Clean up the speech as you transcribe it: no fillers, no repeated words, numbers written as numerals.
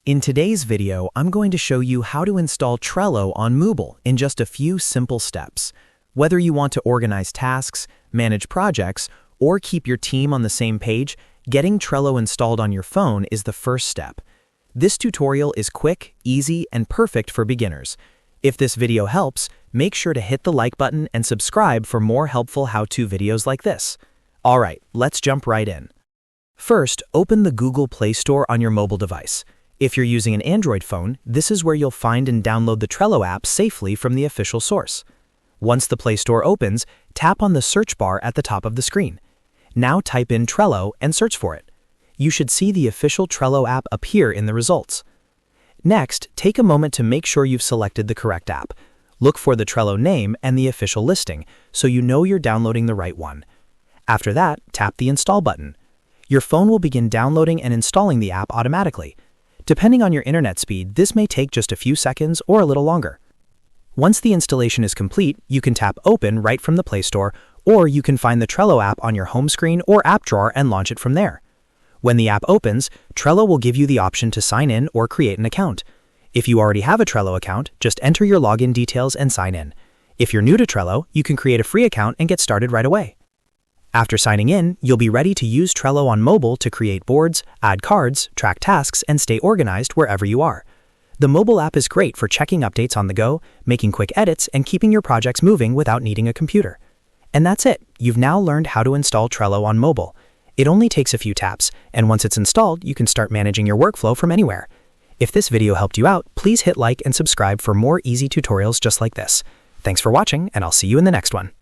In today's video, I'm going to show you how to install Trello on mobile in just a few simple steps. Whether you want to organize tasks, manage projects, or keep your team on the same page, getting Trello installed on your phone is the first step. This tutorial is quick, easy, and perfect for beginners. If this video helps, make sure to hit the like button and subscribe for more helpful how-to videos like this. All right, let's jump right in. First, open the Google Play Store on your mobile device. If you're using an Android phone, this is where you'll find and download the Trello app safely from the official source. Once the Play Store opens, tap on the search bar at the top of the screen. Now type in Trello and search for it. You should see the official Trello app appear in the results. Next, take a moment to make sure you've selected the correct app. Look for the Trello name and the official listing, so you know you're downloading the right one. After that, tap the Install button. Your phone will begin downloading and installing the app automatically. Depending on your internet speed, this may take just a few seconds or a little longer. Once the installation is complete, you can tap Open right from the Play Store, or you can find the Trello app on your home screen or app drawer and launch it from there. When the app opens, Trello will give you the option to sign in or create an account. If you already have a Trello account, just enter your login details and sign in. If you're new to Trello, you can create a free account and get started right away. After signing in, you'll be ready to use Trello on mobile to create boards, add cards, track tasks, and stay organized wherever you are. The mobile app is great for checking updates on the go, making quick edits, and keeping your projects moving without needing a computer. And that's it. You've now learned how to install Trello on mobile. It only takes a few taps, and once it's installed, you can start managing your workflow from anywhere. If this video helped you out, please hit like and subscribe for more easy tutorials just like this. Thanks for watching, and I'll see you in the next one.